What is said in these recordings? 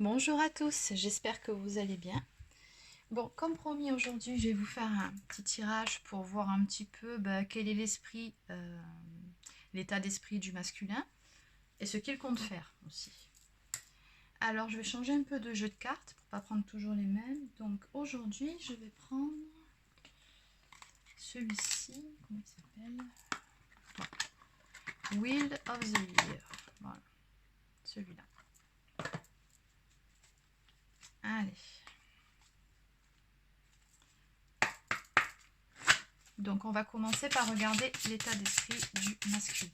Bonjour à tous, j'espère que vous allez bien. Bon, comme promis, aujourd'hui, je vais vous faire un petit tirage pour voir un petit peu quel est l'esprit, l'état d'esprit du masculin et ce qu'il compte faire aussi. Alors, je vais changer un peu de jeu de cartes pour ne pas prendre toujours les mêmes. Donc, aujourd'hui, je vais prendre celui-ci, comment il s'appelle? Wheel of the Year. Voilà, celui-là. Allez. Donc on va commencer par regarder l'état d'esprit du masculin.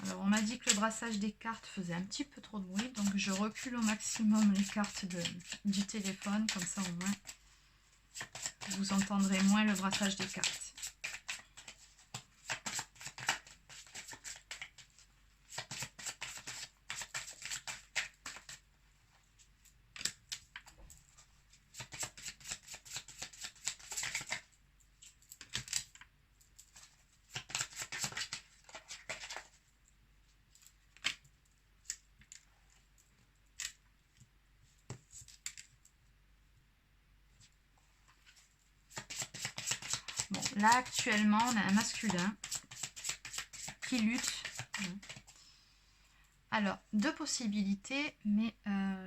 Alors on m'a dit que le brassage des cartes faisait un petit peu trop de bruit, donc je recule au maximum les cartes du téléphone, comme ça au moins vous entendrez moins le brassage des cartes. Bon, là actuellement on a un masculin qui lutte. Alors, deux possibilités, mais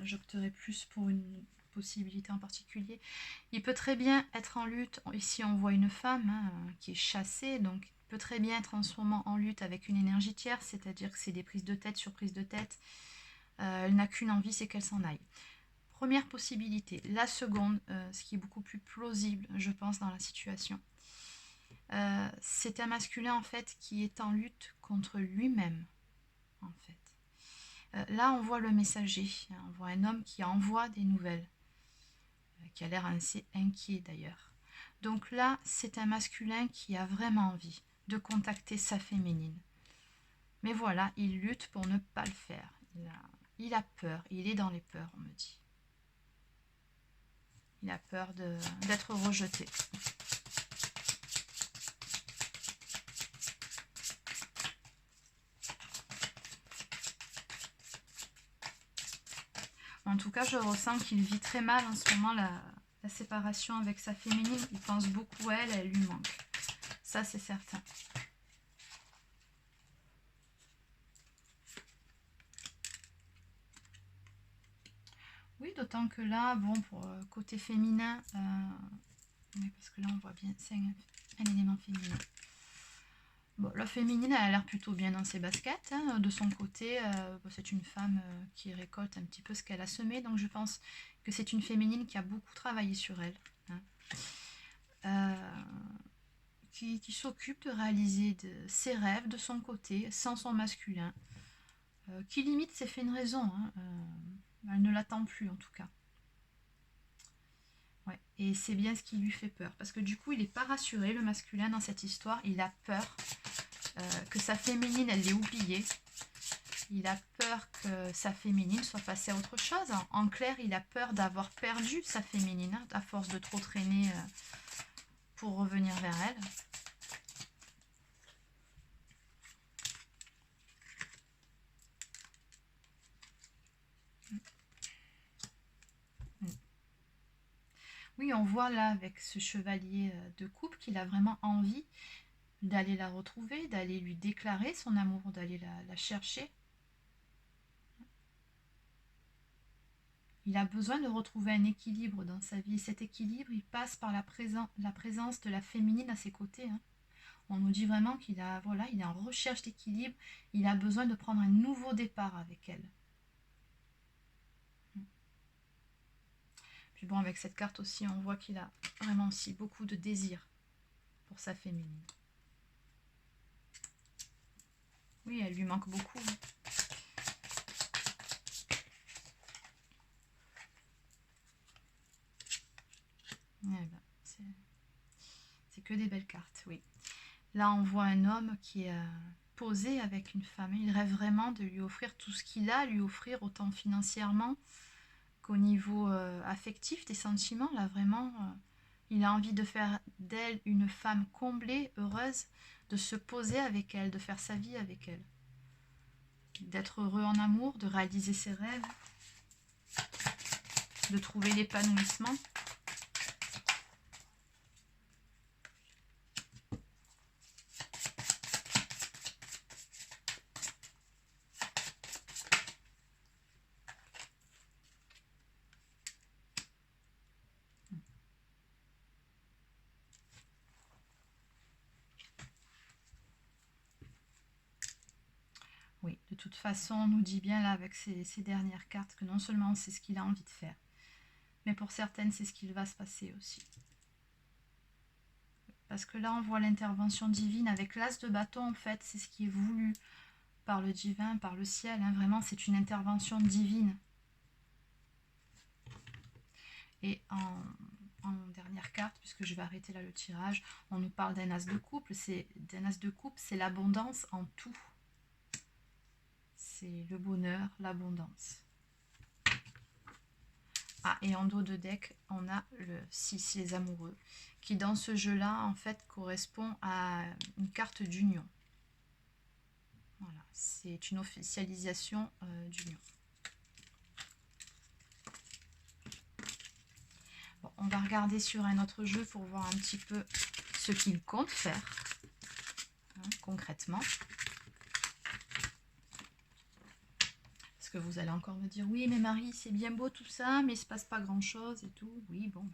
j'opterai plus pour une possibilité en particulier. Il peut très bien être en lutte, ici on voit une femme qui est chassée, donc il peut très bien être en ce moment en lutte avec une énergie tierce, c'est-à-dire que c'est des prises de tête sur prises de tête. Elle n'a qu'une envie, c'est qu'elle s'en aille. Première possibilité. La seconde, ce qui est beaucoup plus plausible, je pense, dans la situation. C'est un masculin, en fait, qui est en lutte contre lui-même, en fait. Là, on voit le messager, on voit un homme qui envoie des nouvelles, qui a l'air assez inquiet d'ailleurs. Donc là, c'est un masculin qui a vraiment envie de contacter sa féminine. Mais voilà, il lutte pour ne pas le faire. Il a peur, il est dans les peurs, on me dit. Il a peur d'être rejeté. En tout cas, je ressens qu'il vit très mal en ce moment la séparation avec sa féminine. Il pense beaucoup à elle, elle lui manque. Ça, c'est certain. Oui, d'autant que là, bon, pour côté féminin, oui, parce que là, on voit bien, c'est un élément féminin. Bon, la féminine, elle a l'air plutôt bien dans ses baskets. Hein. De son côté, c'est une femme qui récolte un petit peu ce qu'elle a semé. Donc, je pense que c'est une féminine qui a beaucoup travaillé sur elle. Hein. Qui s'occupe de réaliser ses rêves de son côté, sans son masculin. Qui limite, c'est fait une raison. Hein. Elle ne l'attend plus, en tout cas. Ouais. Et c'est bien ce qui lui fait peur. Parce que du coup, il n'est pas rassuré, le masculin, dans cette histoire. Il a peur que sa féminine, elle l'ait oublié. Il a peur que sa féminine soit passée à autre chose. En clair, il a peur d'avoir perdu sa féminine, hein, à force de trop traîner pour revenir vers elle. Oui, on voit là avec ce chevalier de coupe qu'il a vraiment envie d'aller la retrouver, d'aller lui déclarer son amour, d'aller la chercher. Il a besoin de retrouver un équilibre dans sa vie. Et cet équilibre, il passe par la présence de la féminine à ses côtés. Hein. On nous dit vraiment qu'il a, voilà, il est en recherche d'équilibre. Il a besoin de prendre un nouveau départ avec elle. Puis bon, avec cette carte aussi, on voit qu'il a vraiment aussi beaucoup de désir pour sa féminine. Oui, elle lui manque beaucoup. Hein. Eh ben, c'est que des belles cartes, oui. Là, on voit un homme qui est posé avec une femme. Il rêve vraiment de lui offrir tout ce qu'il a, lui offrir autant financièrement qu'au niveau affectif, des sentiments. Là, vraiment, il a envie de faire d'elle une femme comblée, heureuse, de se poser avec elle, de faire sa vie avec elle. d'être heureux en amour, de réaliser ses rêves, de trouver l'épanouissement. Oui, de toute façon, on nous dit bien là avec ces dernières cartes que non seulement c'est ce qu'il a envie de faire, mais pour certaines, c'est ce qu'il va se passer aussi. Parce que là, on voit l'intervention divine avec l'as de bâton, en fait, c'est ce qui est voulu par le divin, par le ciel. Hein. Vraiment, c'est une intervention divine. Et en dernière carte, puisque je vais arrêter là le tirage, on nous parle d'un as de couple. D'un as de couple, c'est l'abondance en tout. C'est le bonheur, l'abondance. Ah, et en dos de deck, on a le 6, les amoureux, qui dans ce jeu-là, en fait, correspond à une carte d'union. Voilà, c'est une officialisation d'union. Bon, on va regarder sur un autre jeu pour voir un petit peu ce qu'il compte faire, hein, concrètement. Parce que vous allez encore me dire, oui, mais Marie, c'est bien beau tout ça, mais il ne se passe pas grand-chose et tout. Oui, bon,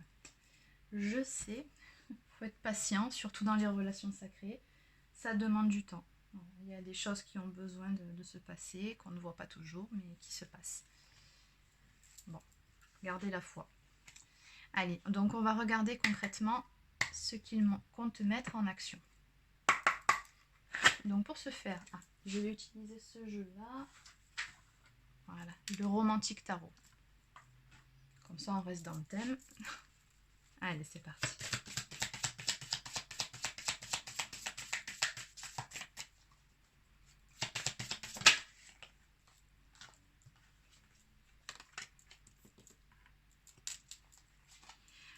je sais, il faut être patient, surtout dans les relations sacrées. Ça demande du temps. Il y a des choses qui ont besoin de se passer, qu'on ne voit pas toujours, mais qui se passent. Bon, gardez la foi. Allez, donc on va regarder concrètement ce qu'il compte mettre en action. Donc pour ce faire, je vais utiliser ce jeu-là. Voilà, le romantique tarot. Comme ça, on reste dans le thème. Allez, c'est parti.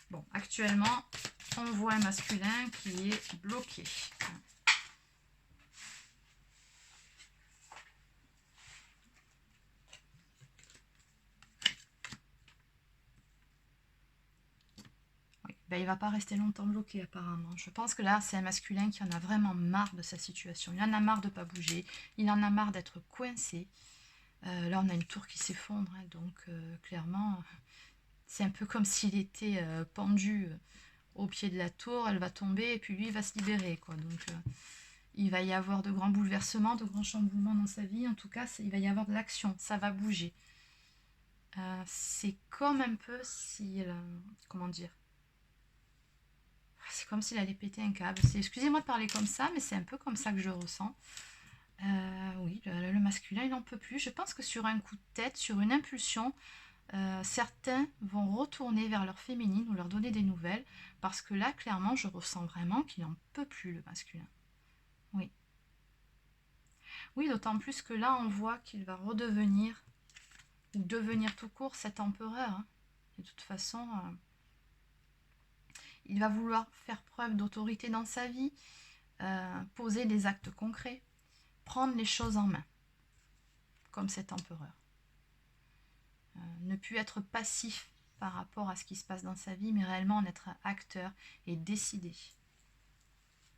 Bon, actuellement, on voit un masculin qui est bloqué. Ben, il ne va pas rester longtemps bloqué apparemment. Je pense que là, c'est un masculin qui en a vraiment marre de sa situation. Il en a marre de ne pas bouger. Il en a marre d'être coincé. Là, on a une tour qui s'effondre. Hein, donc, clairement, c'est un peu comme s'il était pendu au pied de la tour. Elle va tomber et puis lui, il va se libérer. Quoi. Donc, il va y avoir de grands bouleversements, de grands chamboulements dans sa vie. En tout cas, il va y avoir de l'action. Ça va bouger. C'est comme un peu si... comment dire ? C'est comme s'il allait péter un câble. Excusez-moi de parler comme ça, mais c'est un peu comme ça que je ressens. Oui, le masculin, il n'en peut plus. Je pense que sur un coup de tête, sur une impulsion, certains vont retourner vers leur féminine ou leur donner des nouvelles. Parce que là, clairement, je ressens vraiment qu'il n'en peut plus, le masculin. Oui. Oui, d'autant plus que là, on voit qu'il va redevenir, ou devenir tout court, cet empereur. Hein. De toute façon... il va vouloir faire preuve d'autorité dans sa vie, poser des actes concrets, prendre les choses en main, comme cet empereur. Ne plus être passif par rapport à ce qui se passe dans sa vie, mais réellement en être acteur et décider.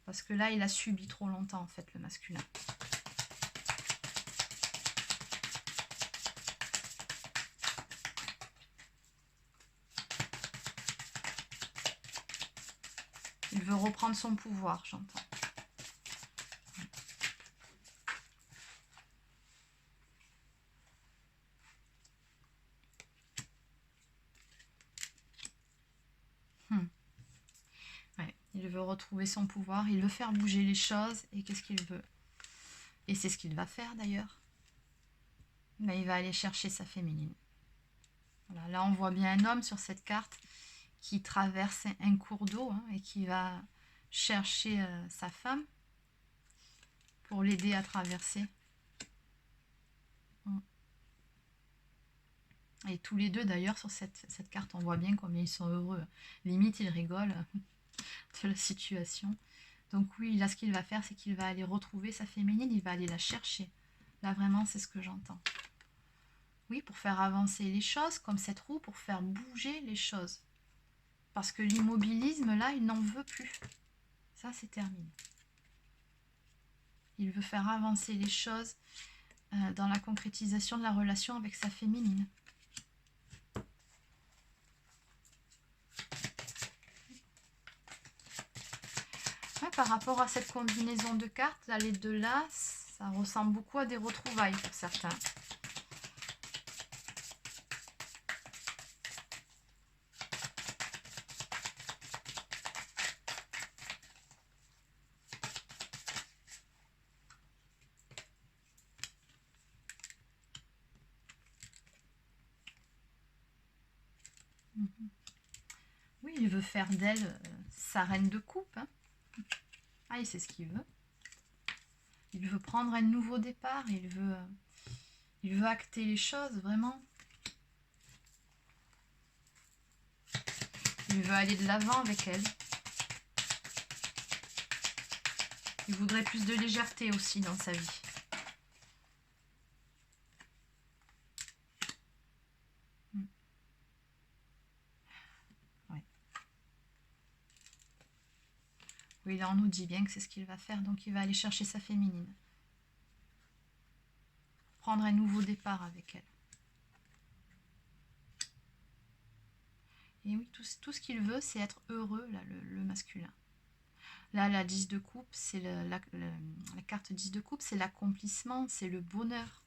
Parce que là, il a subi trop longtemps, en fait, le masculin. Il veut reprendre son pouvoir, j'entends. Ouais, il veut retrouver son pouvoir, il veut faire bouger les choses. Et qu'est-ce qu'il veut? Et c'est ce qu'il va faire d'ailleurs. Mais il va aller chercher sa féminine. Voilà, là, on voit bien un homme sur cette carte qui traverse un cours d'eau hein, et qui va chercher sa femme pour l'aider à traverser. Et tous les deux, d'ailleurs, sur cette carte, on voit bien combien ils sont heureux. Limite, ils rigolent de la situation. Donc oui, là, ce qu'il va faire, c'est qu'il va aller retrouver sa féminine, il va aller la chercher Là, vraiment, c'est ce que j'entends. Oui, pour faire avancer les choses, comme cette roue, pour faire bouger les choses. Parce que l'immobilisme, là, il n'en veut plus. Ça, c'est terminé. Il veut faire avancer les choses dans la concrétisation de la relation avec sa féminine. Ouais, par rapport à cette combinaison de cartes, là, les deux là, ça ressemble beaucoup à des retrouvailles pour certains. Oui, il veut faire d'elle sa reine de coupe. Hein. Ah, il sait ce qu'il veut. Il veut prendre un nouveau départ. Il veut acter les choses, vraiment. Il veut aller de l'avant avec elle. Il voudrait plus de légèreté aussi dans sa vie. Oui, là on nous dit bien que c'est ce qu'il va faire, donc il va aller chercher sa féminine. Prendre un nouveau départ avec elle. Et oui, tout ce qu'il veut, c'est être heureux, là, le masculin. Là, la 10 de coupe, c'est la carte 10 de coupe, c'est l'accomplissement, c'est le bonheur.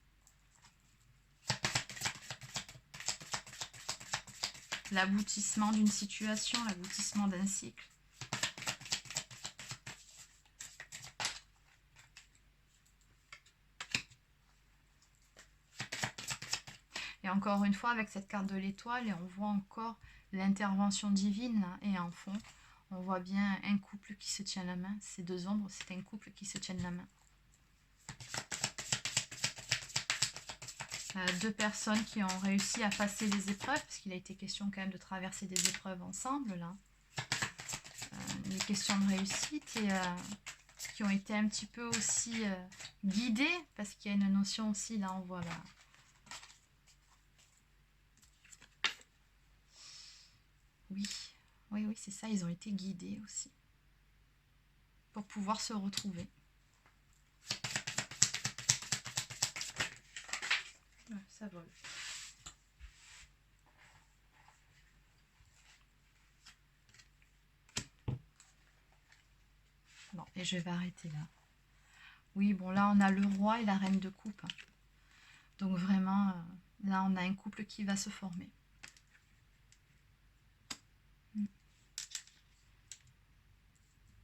L'aboutissement d'une situation, l'aboutissement d'un cycle. Et encore une fois, avec cette carte de l'étoile, et on voit encore l'intervention divine, là, et en fond, on voit bien un couple qui se tient la main. Ces deux ombres, c'est un couple qui se tiennent la main. Deux personnes qui ont réussi à passer les épreuves, parce qu'il a été question quand même de traverser des épreuves ensemble, là. Les questions de réussite, et qui ont été un petit peu aussi guidées, parce qu'il y a une notion aussi, là on voit là. Oui, c'est ça, ils ont été guidés aussi, pour pouvoir se retrouver. Ouais, ça vole. Bon, et je vais arrêter là. Oui, bon, là, on a le roi et la reine de coupe. Donc, vraiment, là, on a un couple qui va se former.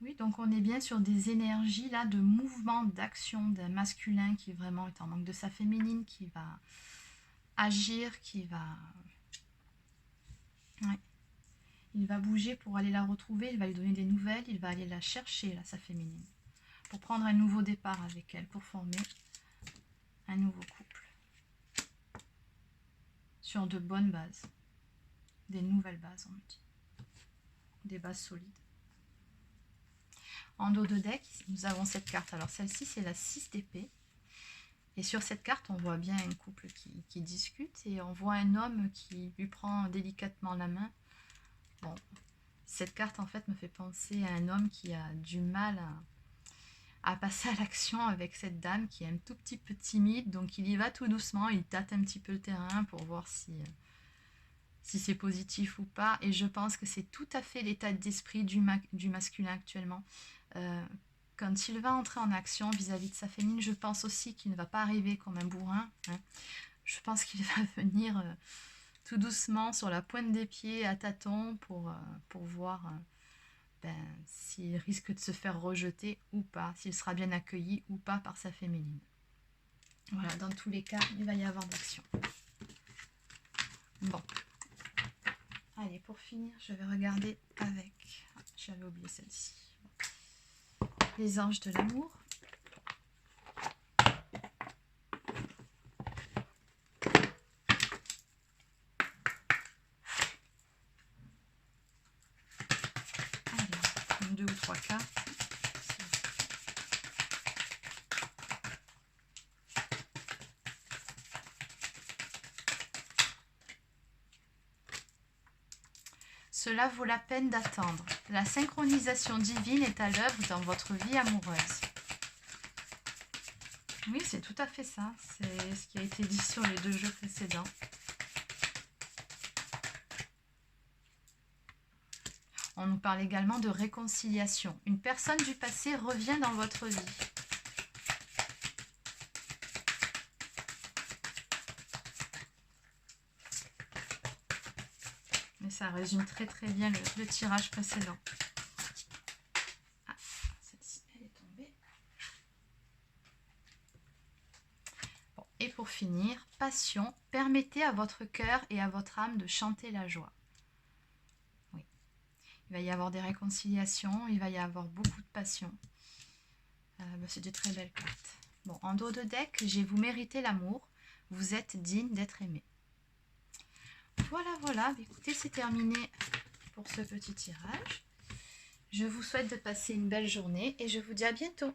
Oui, donc on est bien sur des énergies, là, de mouvement, d'action d'un masculin qui vraiment est en manque de sa féminine, qui va agir, qui va... Ouais. Il va bouger pour aller la retrouver, il va lui donner des nouvelles, il va aller la chercher, là, sa féminine, pour prendre un nouveau départ avec elle, pour former un nouveau couple. Sur de bonnes bases. Des nouvelles bases, on me dit. Des bases solides. En dos de deck, nous avons cette carte. Alors celle-ci, c'est la 6 d'épée. Et sur cette carte, on voit bien un couple qui discute. Et on voit un homme qui lui prend délicatement la main. Bon, cette carte, en fait, me fait penser à un homme qui a du mal à passer à l'action avec cette dame qui est un tout petit peu timide. Donc il y va tout doucement, il tâte un petit peu le terrain pour voir si c'est positif ou pas. Et je pense que c'est tout à fait l'état d'esprit du masculin actuellement. Quand il va entrer en action vis-à-vis de sa féminine, je pense aussi qu'il ne va pas arriver comme un bourrin. Hein. Je pense qu'il va venir tout doucement sur la pointe des pieds à tâtons pour voir s'il risque de se faire rejeter ou pas, s'il sera bien accueilli ou pas par sa féminine. Voilà, dans tous les cas, il va y avoir d'action. Bon. Allez, pour finir, je vais regarder avec... Ah, j'avais oublié celle-ci. Les anges de l'amour. Alors, 2 ou 3 cartes. Cela vaut la peine d'attendre. La synchronisation divine est à l'œuvre dans votre vie amoureuse. Oui, c'est tout à fait ça. C'est ce qui a été dit sur les 2 jeux précédents. On nous parle également de réconciliation. Une personne du passé revient dans votre vie. Mais ça résume très très bien le tirage précédent. Ah, celle-ci, elle est tombée. Bon, et pour finir, passion. Permettez à votre cœur et à votre âme de chanter la joie. Oui. Il va y avoir des réconciliations, il va y avoir beaucoup de passion. C'est de très belles cartes. Bon, en dos de deck, j'ai vous méritez l'amour. Vous êtes digne d'être aimé. Voilà, voilà. Écoutez, c'est terminé pour ce petit tirage. Je vous souhaite de passer une belle journée et je vous dis à bientôt.